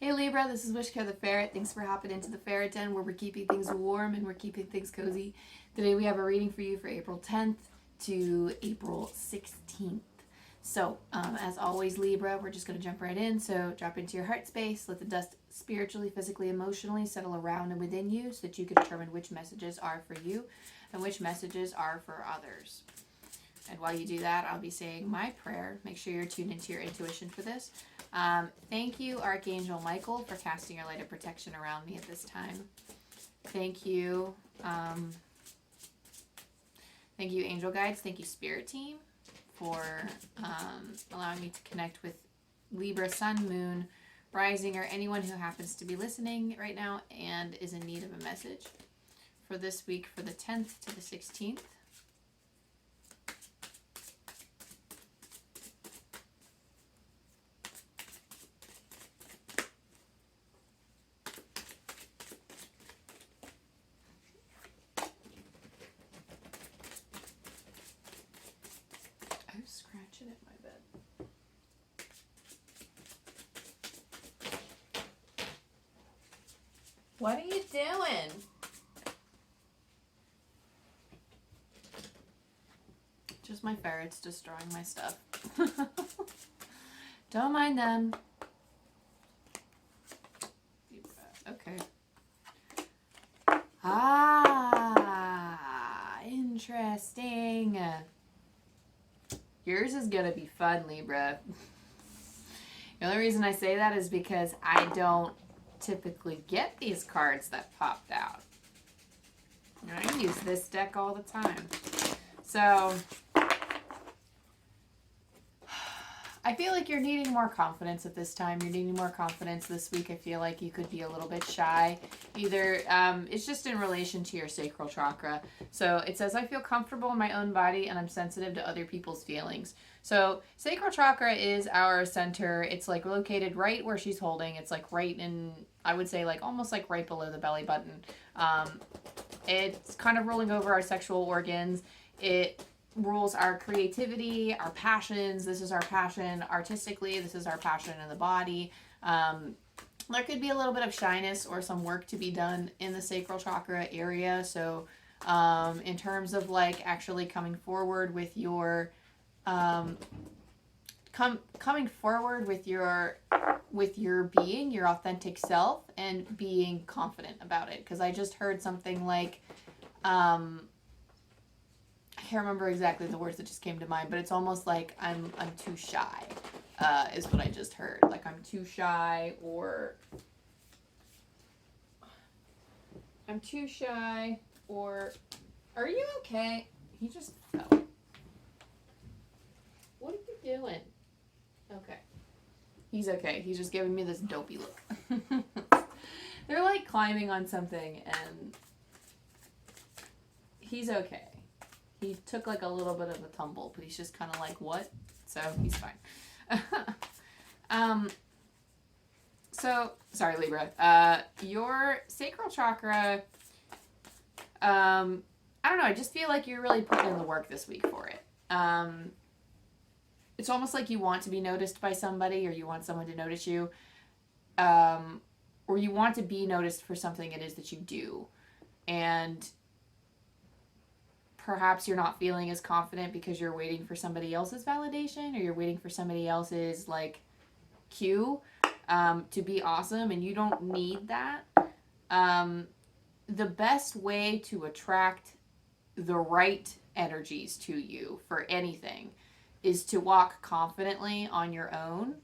Hey Libra, this is Wishko the Ferret. Thanks for hopping into the Ferret Den where we're keeping things warm and we're keeping things cozy. Today we have a reading for you for April 10th to April 16th. So, as always, Libra, we're just going to jump right in. So, drop into your heart space. Let the dust spiritually, physically, emotionally settle around and within you so that you can determine which messages are for you and which messages are for others. And while you do that, I'll be saying my prayer. Make sure you're tuned into your intuition for this. Thank you, Archangel Michael, for casting your light of protection around me at this time. Thank you. Thank you, Angel Guides. Thank you, Spirit Team, for allowing me to connect with Libra, Sun, Moon, Rising, or anyone who happens to be listening right now and is in need of a message for this week for the 10th to the 16th. I'm scratching at my bed. What are you doing? Just my ferrets destroying my stuff. Don't mind them. Deep breath. Okay. Interesting. Yours is going to be fun, Libra. The only reason I say that is because I don't typically get these cards that popped out. I use this deck all the time. So, I feel like you're needing more confidence at this time. You're needing more confidence this week. I feel like you could be a little bit shy. Either, it's just in relation to your sacral chakra. So it says, I feel comfortable in my own body and I'm sensitive to other people's feelings. So sacral chakra is our center. It's like located right where she's holding. It's like right in, I would say like almost like right below the belly button. It's kind of rolling over our sexual organs. It rules our creativity, our passions. This is our passion artistically. This is our passion in the body. There could be a little bit of shyness or some work to be done in the sacral chakra area. So in terms of like actually coming forward with your coming forward with your being, your authentic self, and being confident about it. Because I just heard something like I can't remember exactly the words that just came to mind, but it's almost like I'm too shy, is what I just heard. Like I'm too shy, or I'm too shy, or are you okay? He just fell. What are you doing? Okay. He's okay. He's just giving me this dopey look. They're like climbing on something and he's okay. He took like a little bit of a tumble, but he's just kind of like, what? So he's fine. So, sorry, Libra. Your sacral chakra, I don't know. I just feel like you're really putting in the work this week for it. It's almost like you want to be noticed by somebody, or you want someone to notice you, or you want to be noticed for something it is that you do. And perhaps you're not feeling as confident because you're waiting for somebody else's validation, or you're waiting for somebody else's like cue to be awesome, and you don't need that. The best way to attract the right energies to you for anything is to walk confidently on your own.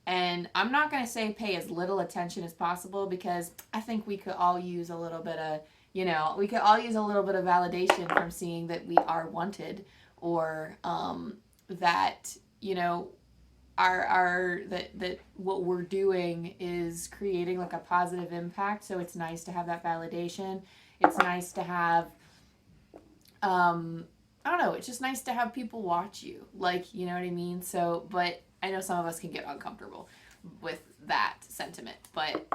And I'm not going to say pay as little attention as possible, because I think we could all use a little bit of, we could all use a little bit of validation from seeing that we are wanted, or that, that what we're doing is creating like a positive impact. So it's nice to have that validation. It's nice to have, I don't know, it's just nice to have people watch you, like, you know what I mean? So, but I know some of us can get uncomfortable with that sentiment, but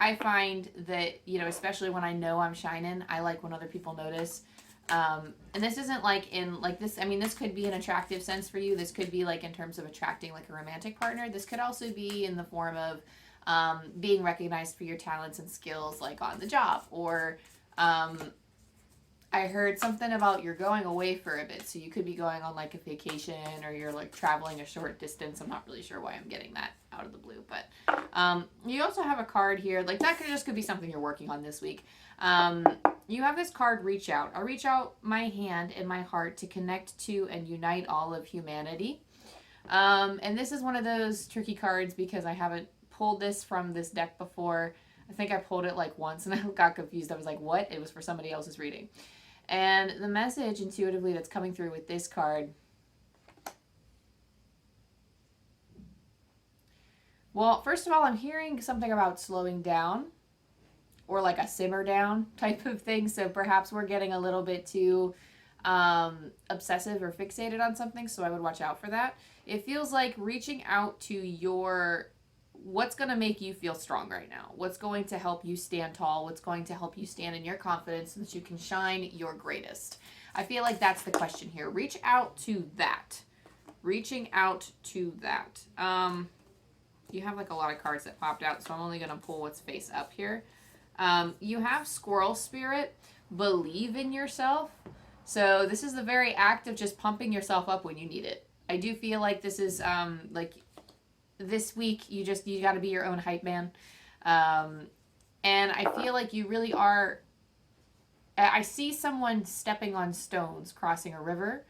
I find that, especially when I know I'm shining, I like when other people notice. And this isn't like in like this, this could be an attractive sense for you. This could be like in terms of attracting like a romantic partner. This could also be in the form of being recognized for your talents and skills, like on the job, or I heard something about you're going away for a bit, so you could be going on like a vacation, or you're like traveling a short distance. I'm not really sure why I'm getting that out of the blue, but you also have a card here, like that could be something you're working on this week. You have this card, reach out. I'll reach out my hand and my heart to connect to and unite all of humanity. And this is one of those tricky cards because I haven't pulled this from this deck before. I think I pulled it like once and I got confused. I was like, what? It was for somebody else's reading. And the message intuitively that's coming through with this card, well, first of all, I'm hearing something about slowing down, or like a simmer down type of thing. So perhaps we're getting a little bit too obsessive or fixated on something. So I would watch out for that. It feels like reaching out to what's going to make you feel strong right now. What's going to help you stand tall? What's going to help you stand in your confidence so that you can shine your greatest? I feel like that's the question here. Reach out to that. Reaching out to that. You have like a lot of cards that popped out, so I'm only going to pull what's face up here. You have Squirrel Spirit. Believe in yourself. So this is the very act of just pumping yourself up when you need it. I do feel like this is like this week you got to be your own hype man. And I feel like you really are. I see someone stepping on stones crossing a river.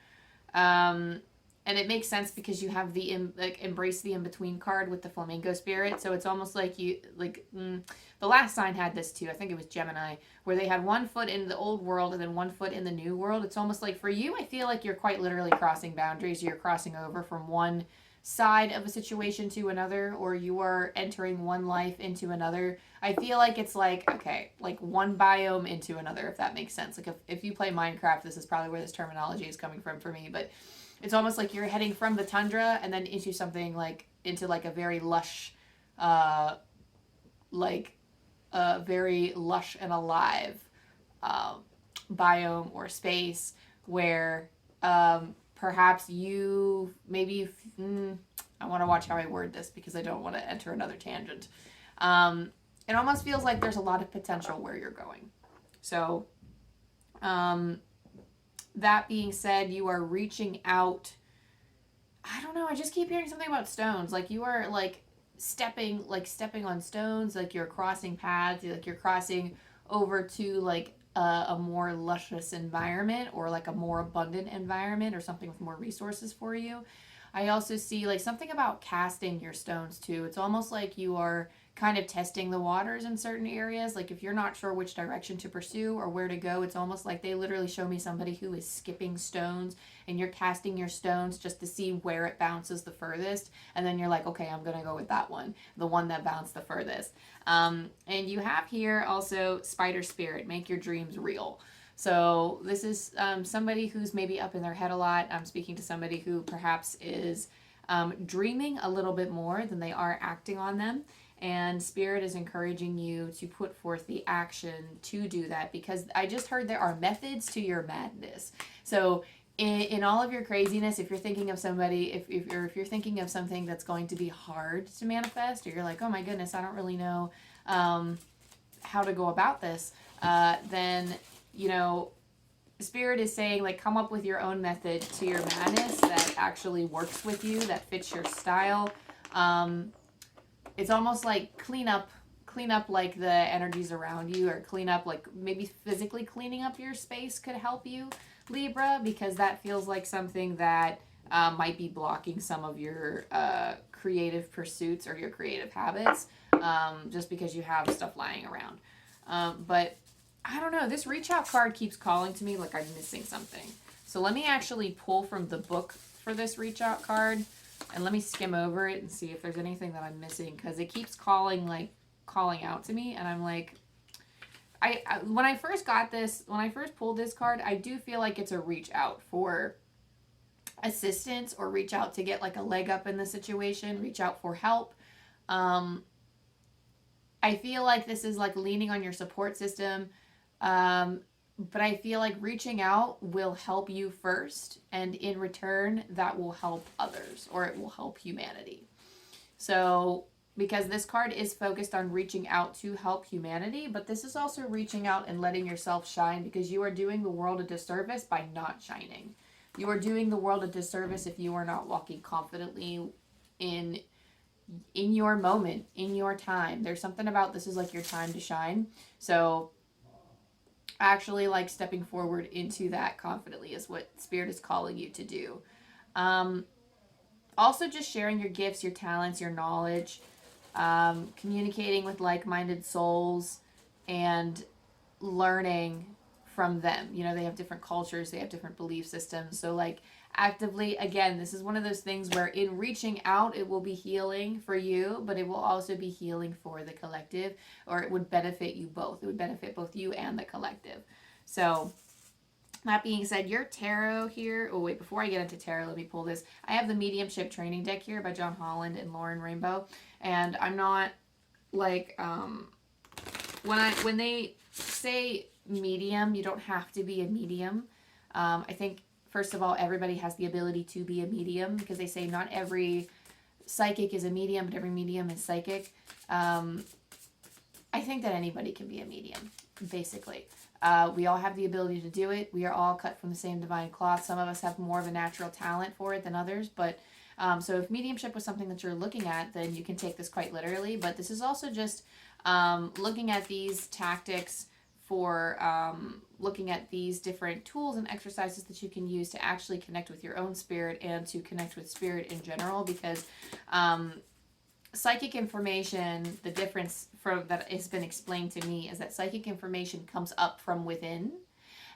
And it makes sense because you have the embrace the in-between card with the flamingo spirit. So it's almost like the last sign had this too. I think it was Gemini, where they had one foot in the old world and then one foot in the new world. It's almost like for you, I feel like you're quite literally crossing boundaries. You're crossing over from one side of a situation to another, or you are entering one life into another. I feel like it's like, okay, like one biome into another, if that makes sense. Like if you play Minecraft, this is probably where this terminology is coming from for me, but it's almost like you're heading from the tundra and then into something into a very lush, very lush and alive biome or space where perhaps I want to watch how I word this because I don't want to enter another tangent. It almost feels like there's a lot of potential where you're going. So, that being said, you are reaching out. I don't know. I just keep hearing something about stones. Like you are stepping on stones. Like you're crossing paths. Like you're crossing over to a more luscious environment, or like a more abundant environment, or something with more resources for you. I also see something about casting your stones too. It's almost like you are kind of testing the waters in certain areas. Like if you're not sure which direction to pursue or where to go, it's almost like they literally show me somebody who is skipping stones, and you're casting your stones just to see where it bounces the furthest. And then you're like, okay, I'm going to go with that one, the one that bounced the furthest. And you have here also Spider Spirit, make your dreams real. So this is somebody who's maybe up in their head a lot. I'm speaking to somebody who perhaps is dreaming a little bit more than they are acting on them. And Spirit is encouraging you to put forth the action to do that, because I just heard there are methods to your madness. So in all of your craziness, if you're thinking of somebody, if you're thinking of something that's going to be hard to manifest, or you're like, oh my goodness, I don't really know how to go about this, then Spirit is saying come up with your own method to your madness that actually works with you, that fits your style. It's almost like clean up the energies around you, or clean up maybe physically cleaning up your space could help you, Libra, because that feels like something that might be blocking some of your creative pursuits or your creative habits, just because you have stuff lying around. But I don't know, this reach out card keeps calling to me like I'm missing something. So let me actually pull from the book for this reach out card, and let me skim over it and see if there's anything that I'm missing, because it keeps calling out to me, and I'm like, when I first pulled this card, I do feel like it's a reach out for assistance, or reach out to get a leg up in the situation, reach out for help. I feel like this is leaning on your support system. But I feel like reaching out will help you first, and in return, that will help others, or it will help humanity. So because this card is focused on reaching out to help humanity, but this is also reaching out and letting yourself shine, because you are doing the world a disservice by not shining. You are doing the world a disservice if you are not walking confidently in your moment, in your time. There's something about this is like your time to shine. So actually like stepping forward into that confidently is what Spirit is calling you to do. Also just sharing your gifts, your talents, your knowledge, communicating with like-minded souls, and learning from them. You know, they have different cultures, they have different belief systems. So like actively, again, this is one of those things where in reaching out, it will be healing for you, but it will also be healing for the collective, or it would benefit you both. It would benefit both you and the collective. So that being said, your tarot here, oh wait, before I get into tarot, let me pull this. I have the Mediumship training deck here by John Holland and Lauren Rainbow, and I'm not like, when they say medium, you don't have to be a medium. I think, first of all, everybody has the ability to be a medium, because they say not every psychic is a medium, but every medium is psychic. I think that anybody can be a medium, basically. We all have the ability to do it. We are all cut from the same divine cloth. Some of us have more of a natural talent for it than others, but so if mediumship was something that you're looking at, then you can take this quite literally. But this is also just looking at these tactics for looking at these different tools and exercises that you can use to actually connect with your own spirit and to connect with spirit in general, because psychic information, the difference from that has been explained to me is that psychic information comes up from within,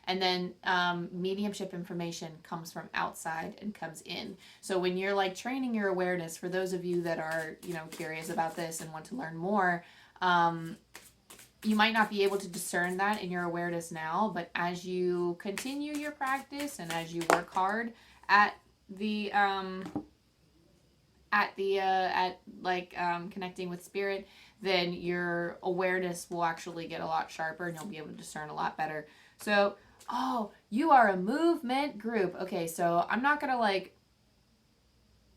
and then mediumship information comes from outside and comes in. So when you're like training your awareness, for those of you that are, you know, curious about this and want to learn more, you might not be able to discern that in your awareness now, but as you continue your practice and as you work hard at the connecting with spirit, then your awareness will actually get a lot sharper and you'll be able to discern a lot better. So, oh, you are a movement group. Okay, so I'm not gonna like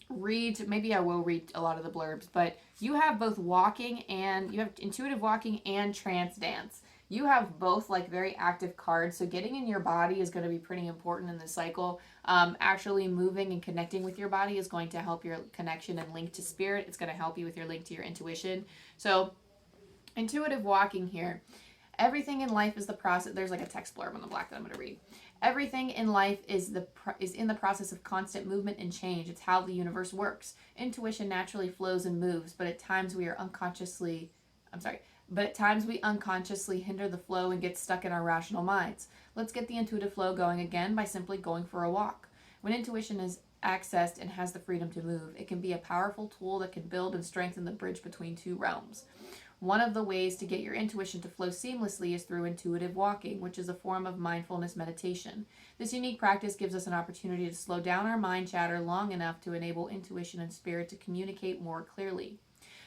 read, maybe I will read a lot of the blurbs, but you have both walking and you have intuitive walking and trance dance. You have both like very active cards, so getting in your body is going to be pretty important in this cycle. Actually moving and connecting with your body is going to help your connection and link to spirit. It's going to help you with your link to your intuition. So intuitive walking here. Everything in life is the process. There's like a text blurb on the black that I'm going to read. Everything in life is in the process of constant movement and change. It's how the universe works. Intuition naturally flows and moves, but at times we unconsciously hinder the flow and get stuck in our rational minds. Let's get the intuitive flow going again by simply going for a walk. When intuition is accessed and has the freedom to move, it can be a powerful tool that can build and strengthen the bridge between two realms. One of the ways to get your intuition to flow seamlessly is through intuitive walking, which is a form of mindfulness meditation. This unique practice gives us an opportunity to slow down our mind chatter long enough to enable intuition and spirit to communicate more clearly.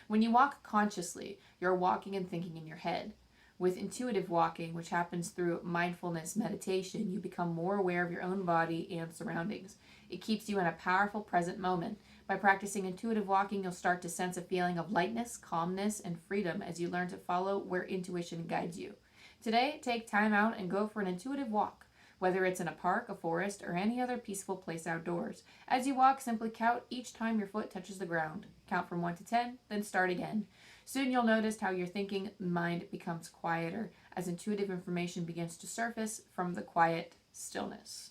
When you walk consciously, you're walking and thinking in your head. With intuitive walking, which happens through mindfulness meditation, you become more aware of your own body and surroundings. It keeps you in a powerful present moment. By practicing intuitive walking, you'll start to sense a feeling of lightness, calmness, and freedom as you learn to follow where intuition guides you. Today, take time out and go for an intuitive walk, whether it's in a park, a forest, or any other peaceful place outdoors. As you walk, simply count each time your foot touches the ground. Count from 1 to 10, then start again. Soon you'll notice how your thinking mind becomes quieter as intuitive information begins to surface from the quiet stillness.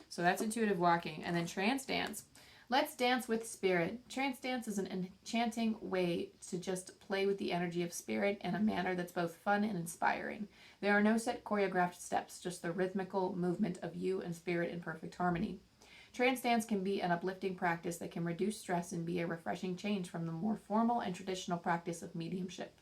So that's intuitive walking. And then trance dance. Let's dance with spirit. Trance dance is an enchanting way to just play with the energy of spirit in a manner that's both fun and inspiring. There are no set choreographed steps, just the rhythmical movement of you and spirit in perfect harmony. Trance dance can be an uplifting practice that can reduce stress and be a refreshing change from the more formal and traditional practice of mediumship.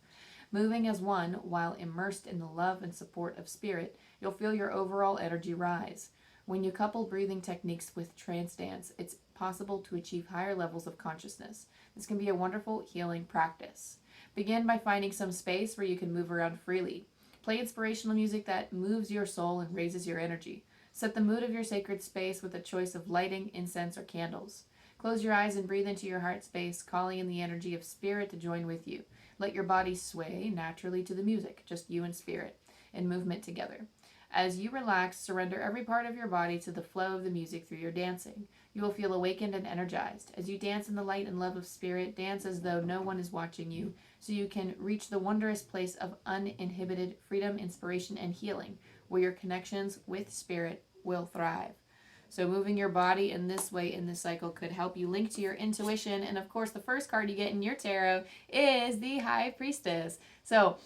Moving as one while immersed in the love and support of spirit, you'll feel your overall energy rise. When you couple breathing techniques with trance dance, it's possible to achieve higher levels of consciousness. This can be a wonderful healing practice. Begin by finding some space where you can move around freely. Play inspirational music that moves your soul and raises your energy. Set the mood of your sacred space with a choice of lighting, incense, or candles. Close your eyes and breathe into your heart space, calling in the energy of spirit to join with you. Let your body sway naturally to the music, just you and spirit, in movement together. As you relax, surrender every part of your body to the flow of the music through your dancing. You will feel awakened and energized. As you dance in the light and love of spirit, dance as though no one is watching you, so you can reach the wondrous place of uninhibited freedom, inspiration, and healing, where your connections with spirit will thrive. So moving your body in this way in this cycle could help you link to your intuition. And of course, the first card you get in your tarot is the High Priestess. So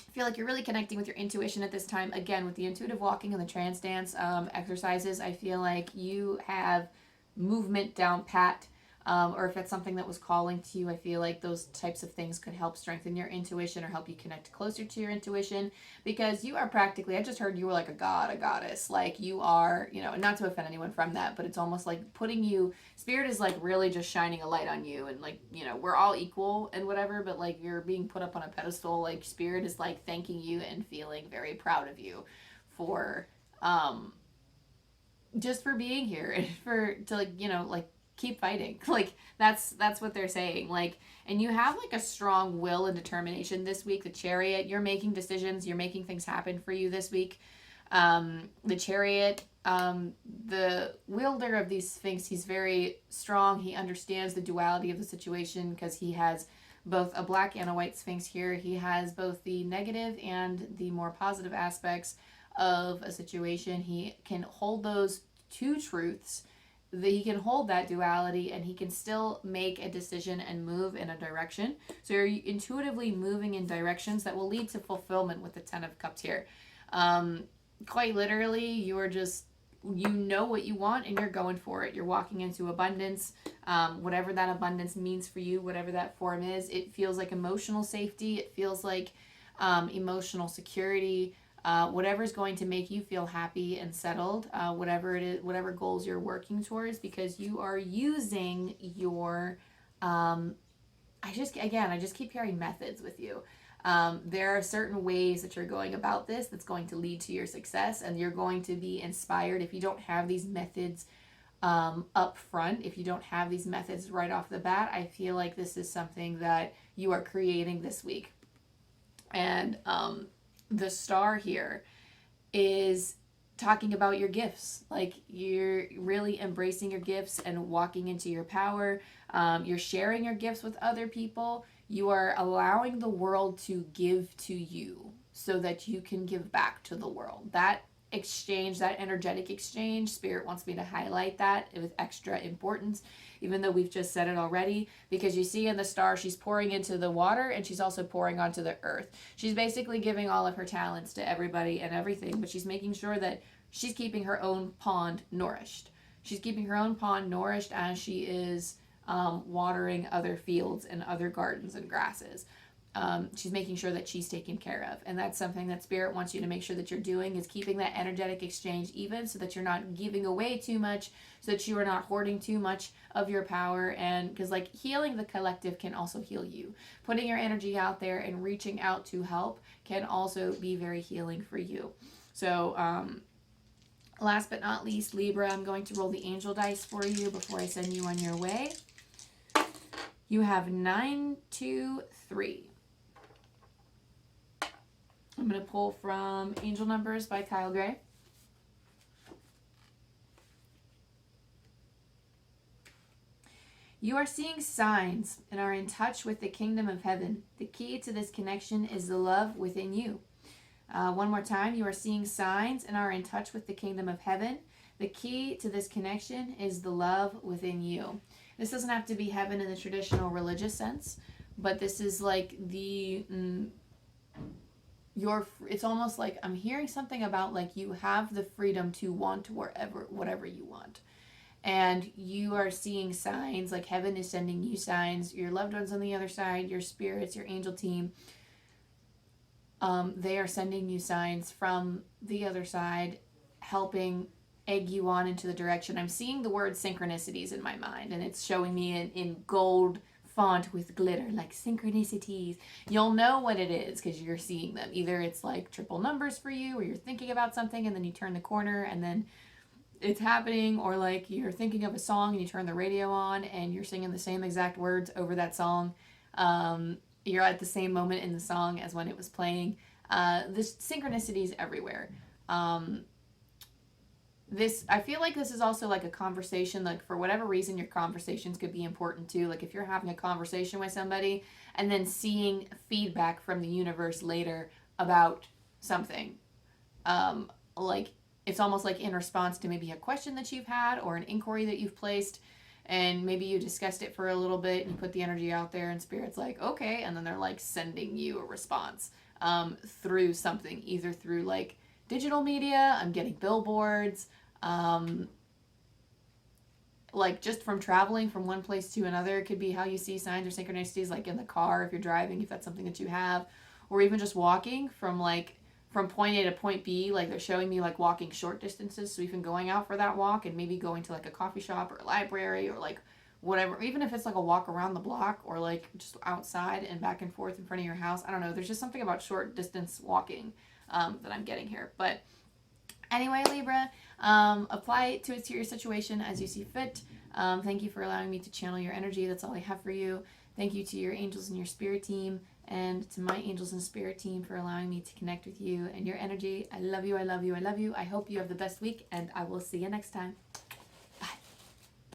I feel like you're really connecting with your intuition at this time. Again, with the intuitive walking and the trance dance exercises, I feel like you have movement down pat. Or if it's something that was calling to you, I feel like those types of things could help strengthen your intuition or help you connect closer to your intuition, because you are practically, I just heard you were like a god, a goddess. Like you are, you know, not to offend anyone from that, but it's almost like putting you, spirit is like really just shining a light on you, and like, you know, we're all equal and whatever, but like you're being put up on a pedestal. Like spirit is like thanking you and feeling very proud of you for, just for being here and to like, you know, like, keep fighting. Like that's what they're saying. Like, and you have like a strong will and determination this week. The Chariot, you're making decisions, you're making things happen for you this week. The Chariot, the wielder of these Sphinx, he's very strong. He understands the duality of the situation because he has both a black and a white Sphinx here. He has both the negative and the more positive aspects of a situation. He can hold those two truths, that he can hold that duality, and he can still make a decision and move in a direction. So you're intuitively moving in directions that will lead to fulfillment with the 10 of Cups here. Quite literally, you are just, you know what you want and you're going for it. You're walking into abundance, whatever that abundance means for you, whatever that form is. It feels like emotional safety. It feels like emotional security. Whatever's going to make you feel happy and settled, whatever it is, whatever goals you're working towards, because you are using your, I just keep hearing methods with you. There are certain ways that you're going about this that's going to lead to your success, and you're going to be inspired. If you don't have these methods up front, if you don't have these methods right off the bat, I feel like this is something that you are creating this week. And, the star here is talking about your gifts. Like you're really embracing your gifts and walking into your power. You're sharing your gifts with other people. You are allowing the world to give to you so that you can give back to the world. That exchange, that energetic exchange, Spirit wants me to highlight that with extra importance, even though we've just said it already, because you see in the star, she's pouring into the water and she's also pouring onto the earth. She's basically giving all of her talents to everybody and everything, but she's making sure that she's keeping her own pond nourished. She's keeping her own pond nourished as she is watering other fields and other gardens and grasses. She's making sure that she's taken care of. And that's something that Spirit wants you to make sure that you're doing, is keeping that energetic exchange even, so that you're not giving away too much, so that you are not hoarding too much of your power. And because like healing the collective can also heal you. Putting your energy out there and reaching out to help can also be very healing for you. So last but not least, Libra, I'm going to roll the angel dice for you before I send you on your way. You have 9, 2, 3. I'm going to pull from Angel Numbers by Kyle Gray. You are seeing signs and are in touch with the kingdom of heaven. The key to this connection is the love within you. One more time. You are seeing signs and are in touch with the kingdom of heaven. The key to this connection is the love within you. This doesn't have to be heaven in the traditional religious sense, but this is like the... it's almost like I'm hearing something about like you have the freedom to want whatever you want. And you are seeing signs, like heaven is sending you signs. Your loved ones on the other side, your spirits, your angel team, they are sending you signs from the other side, helping egg you on into the direction. I'm seeing the word synchronicities in my mind, and it's showing me in gold font with glitter, like synchronicities. You'll know what it is because you're seeing them. Either it's like triple numbers for you, or you're thinking about something and then you turn the corner and then it's happening, or like you're thinking of a song and you turn the radio on and you're singing the same exact words over that song. You're at the same moment in the song as when it was playing. This synchronicities everywhere. I feel like this is also like a conversation, like for whatever reason your conversations could be important too. Like if you're having a conversation with somebody and then seeing feedback from the universe later about something, like it's almost like in response to maybe a question that you've had or an inquiry that you've placed, and maybe you discussed it for a little bit and you put the energy out there and spirit's like, okay, and then they're like sending you a response through something, either through like digital media. I'm getting billboards, like just from traveling from one place to another. It could be how you see signs or synchronicities, like in the car if you're driving, if that's something that you have, or even just walking from point A to point B. Like they're showing me like walking short distances, so even going out for that walk and maybe going to like a coffee shop or a library or like whatever, even if it's like a walk around the block or like just outside and back and forth in front of your house. I don't know, there's just something about short distance walking that I'm getting here. But anyway, Libra, apply it to your situation as you see fit. Thank you for allowing me to channel your energy. That's all I have for you. Thank you to your angels and your spirit team, and to my angels and spirit team for allowing me to connect with you and your energy. I love you, I love you, I love you. I hope you have the best week, and I will see you next time.